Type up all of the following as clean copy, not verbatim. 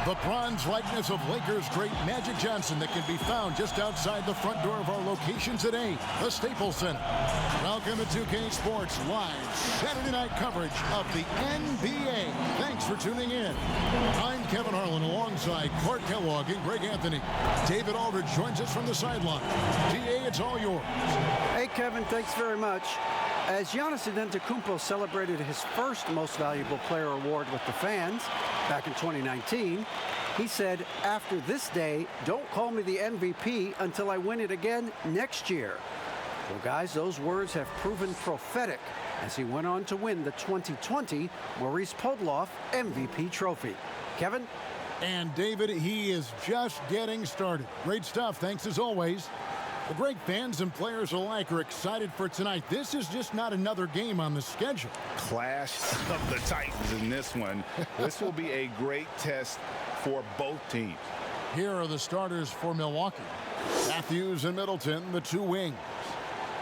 The bronze likeness of Lakers great Magic Johnson that can be found just outside the front door of our locations at 8, the Staples Center. Welcome to 2K Sports Live Saturday night coverage of the NBA. Thanks for tuning in. I'm Kevin Harlan alongside Clark Kellogg and Greg Anthony. David Aldridge joins us from the sideline. DA, it's all yours. Hey, Kevin, thanks very much. As Giannis Antetokounmpo celebrated his first Most Valuable Player award with the fans back in 2019, he said, "After this day, don't call me the MVP until I win it again next year." Well, guys, those words have proven prophetic as he went on to win the 2020 Maurice Podoloff MVP trophy. Kevin? And David, he is just getting started. Great stuff. Thanks as always. The great fans and players alike are excited for tonight. This is just not another game on the schedule. Clash of the Titans in this one. This will be a great test for both teams. Here are the starters for Milwaukee. Matthews and Middleton, the two wings.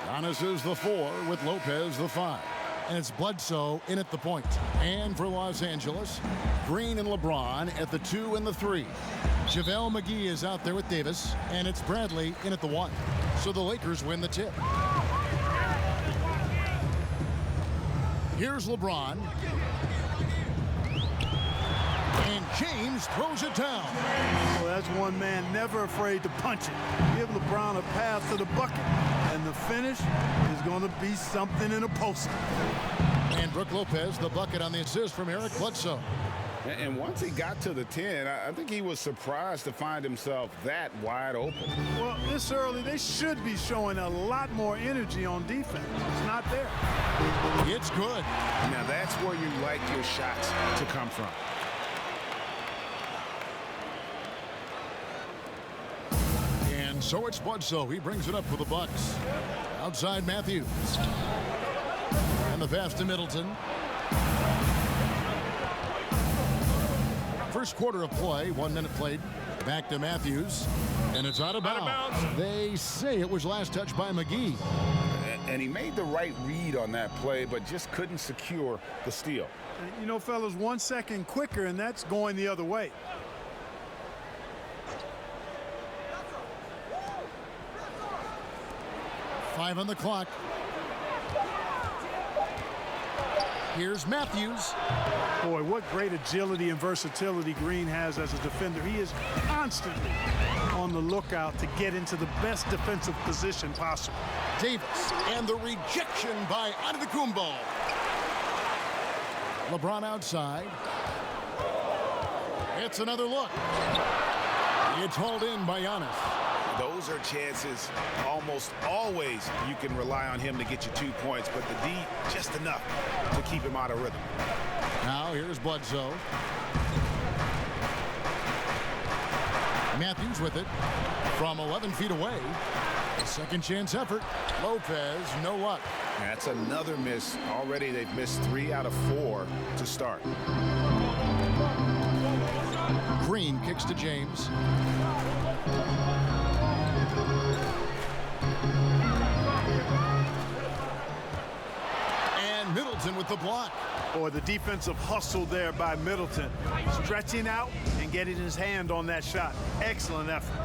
Giannis is the 4 with Lopez the 5. And it's Bledsoe in at the point. And for Los Angeles, Green and LeBron at the 2 and the 3. JaVale McGee is out there with Davis, and it's Bradley in at the 1. So the Lakers win the tip. Here's LeBron. And James throws it down. Well, that's one man never afraid to punch it. Give LeBron a pass to the bucket, and the finish is going to be something in a poster. And Brook Lopez, the bucket on the assist from Eric Bledsoe. And once he got to the 10, I think he was surprised to find himself that wide open. Well, this early, they should be showing a lot more energy on defense. It's not there. It's good. Now, that's where you like your shots to come from. And so it's Bledsoe. He brings it up for the Bucks. Outside Matthews. And the pass to Middleton. First quarter of play, 1 minute played. Back to Matthews. And it's out of bounds. They say it was last touched by McGee. And he made the right read on that play, but just couldn't secure the steal. You know, fellas, 1 second quicker, and that's going the other way. Five on the clock. Here's Matthews. Boy, what great agility and versatility Green has as a defender. He is constantly on the lookout to get into the best defensive position possible. Davis, and the rejection by Antetokounmpo. LeBron outside. It's another look. It's hauled in by Giannis. Those are chances almost always you can rely on him to get you 2 points, but the D just enough to keep him out of rhythm. Now here's Bledsoe. Matthews with it from 11 feet away. A second chance effort. Lopez, no luck. That's another miss. Already they've missed 3 out of 4 to start. Green kicks to James. And Middleton with the block. Or the defensive hustle there by Middleton. Stretching out and getting his hand on that shot. Excellent effort.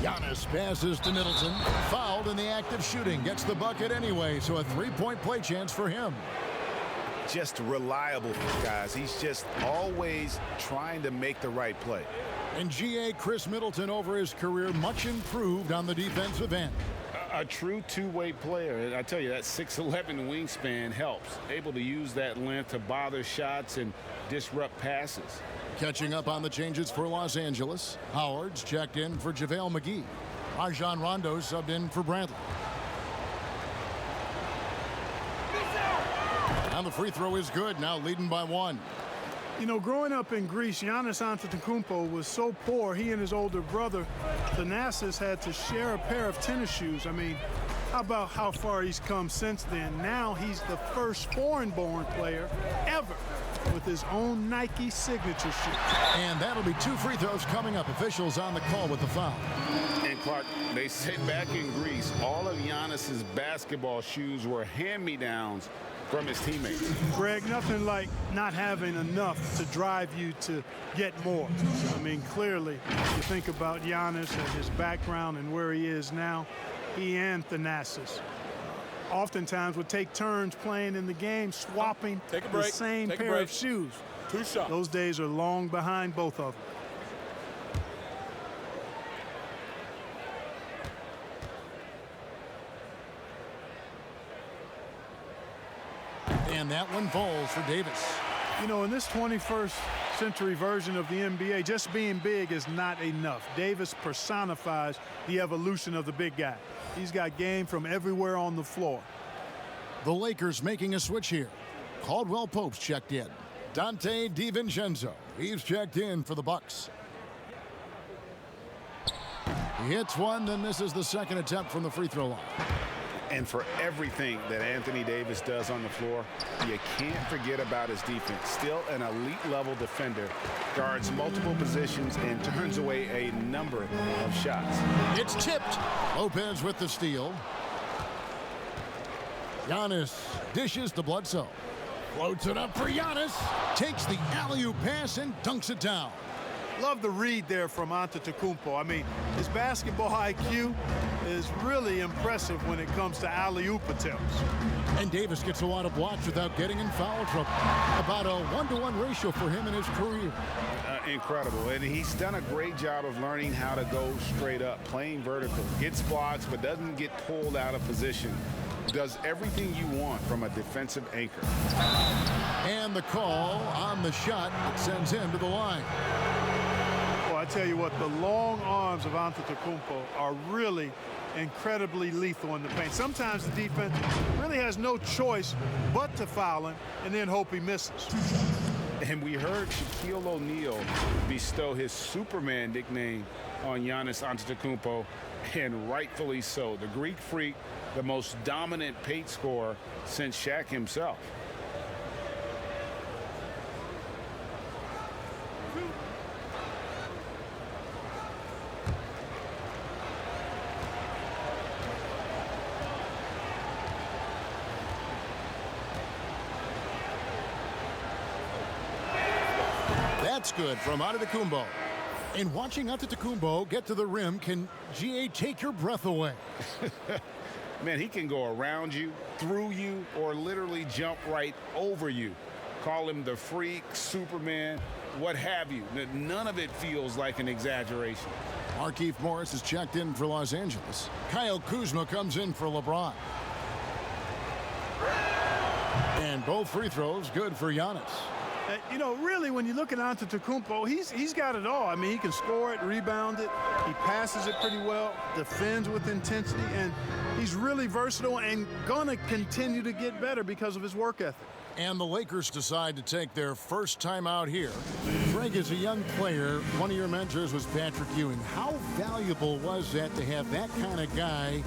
Giannis passes to Middleton. Fouled in the act of shooting. Gets the bucket anyway, so a 3-point play chance for him. Just reliable, guys. He's just always trying to make the right play. And G.A. Chris Middleton over his career, much improved on the defensive end. A true two-way player. And I tell you, that 6'11" wingspan helps. Able to use that length to bother shots and disrupt passes. Catching up on the changes for Los Angeles. Howard's checked in for JaVale McGee. Rajon Rondo subbed in for Bradley. And the free throw is good, now leading by 1. You know, growing up in Greece, Giannis Antetokounmpo was so poor, he and his older brother, Thanasis, had to share a pair of tennis shoes. I mean, how about how far he's come since then? Now he's the first foreign-born player ever with his own Nike signature shoe. And that'll be 2 free throws coming up. Officials on the call with the foul. And Clark, they say back in Greece, all of Giannis's basketball shoes were hand-me-downs from his teammates. Greg, nothing like not having enough to drive you to get more. I mean, clearly, you think about Giannis and his background and where he is now, he and Thanasis oftentimes would take turns playing in the game, swapping the same pair of shoes. 2 shots. Those days are long behind both of them. And that one falls for Davis. You know, in this 21st century version of the NBA, just being big is not enough. Davis personifies the evolution of the big guy. He's got game from everywhere on the floor. The Lakers making a switch here. Caldwell Pope's checked in. Dante DiVincenzo, he's checked in for the Bucks. He hits one, then misses the second attempt from the free throw line. And for everything that Anthony Davis does on the floor, you can't forget about his defense. Still an elite-level defender, guards multiple positions, and turns away a number of shots. It's tipped. Lopez with the steal. Giannis dishes to Bledsoe. Floats it up for Giannis. Takes the alley-oop pass and dunks it down. Love the read there from Antetokounmpo. I mean, his basketball IQ is really impressive when it comes to alley-oop attempts. And Davis gets a lot of blocks without getting in foul trouble. About a 1-to-1 ratio for him in his career. Incredible. And he's done a great job of learning how to go straight up, playing vertical. Gets blocks, but doesn't get pulled out of position. Does everything you want from a defensive anchor. And the call on the shot that sends him to the line. Well, I tell you what, the long arms of Antetokounmpo are really incredibly lethal in the paint. Sometimes the defense really has no choice but to foul him and then hope he misses. And we heard Shaquille O'Neal bestow his Superman nickname on Giannis Antetokounmpo, and rightfully so. The Greek Freak, the most dominant paint scorer since Shaq himself. That's good from Antetokounmpo. And watching Antetokounmpo get to the rim can, GA, take your breath away. Man, he can go around you, through you, or literally jump right over you. Call him the Freak, Superman, what have you. None of it feels like an exaggeration. Markieff Morris is checked in for Los Angeles. Kyle Kuzma comes in for LeBron. And both free throws good for Giannis. You know, really, when you look at Antetokounmpo, he's got it all. I mean, he can score it, rebound it, he passes it pretty well, defends with intensity, and he's really versatile and gonna continue to get better because of his work ethic. And the Lakers decide to take their first time out here. Greg, as a young player, one of your mentors was Patrick Ewing. How valuable was that to have that kind of guy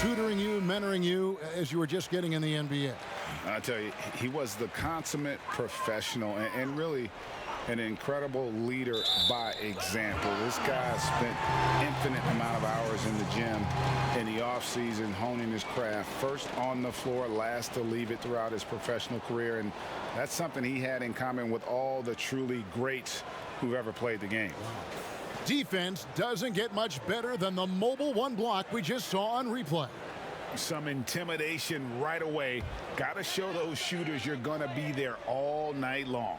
tutoring you, mentoring you as you were just getting in the NBA? I tell you, he was the consummate professional and really an incredible leader by example. This guy spent infinite amount of hours in the gym in the offseason honing his craft, first on the floor, last to leave it throughout his professional career, and that's something he had in common with all the truly greats who've ever played the game. Defense doesn't get much better than the mobile one block we just saw on replay. Some intimidation right away. Got to show those shooters you're going to be there all night long.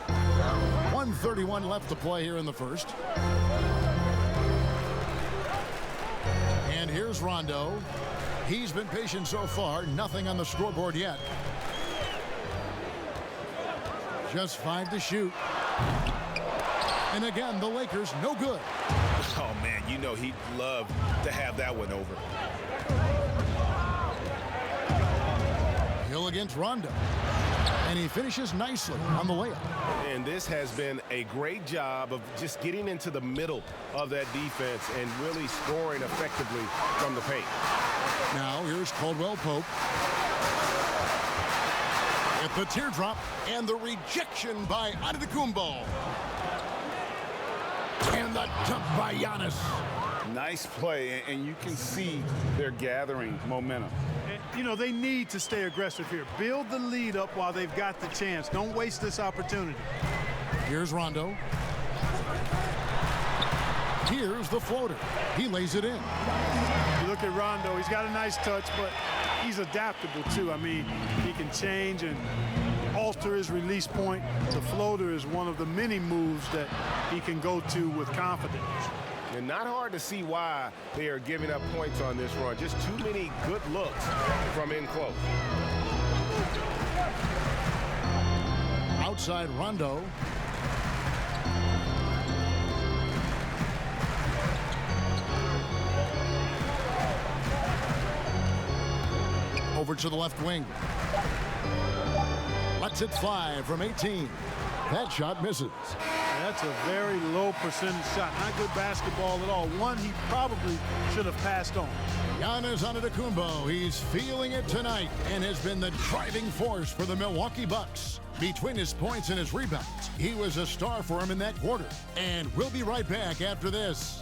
1:31 left to play here in the first. And here's Rondo. He's been patient so far. Nothing on the scoreboard yet. Just 5 to shoot. And again, the Lakers no good. Oh, man, you know he'd love to have that one over. Hill against Rondo. And he finishes nicely on the layup. And this has been a great job of just getting into the middle of that defense and really scoring effectively from the paint. Now here's Caldwell Pope. At the teardrop and the rejection by Antetokounmpo. And the dunk by Giannis. Nice play, and you can see they're gathering momentum. And, you know, they need to stay aggressive here. Build the lead up while they've got the chance. Don't waste this opportunity. Here's Rondo. Here's the floater. He lays it in. You look at Rondo, he's got a nice touch, but he's adaptable too. I mean, he can change and alter his release point. The floater is one of the many moves that he can go to with confidence. And not hard to see why they are giving up points on this run. Just too many good looks from in close. Outside Rondo. Over to the left wing. Lets it fly from 18. That shot misses. That's a very low percentage shot. Not good basketball at all. One he probably should have passed on. Giannis Antetokounmpo, he's feeling it tonight and has been the driving force for the Milwaukee Bucks. Between his points and his rebounds, he was a star for him in that quarter. And we'll be right back after this.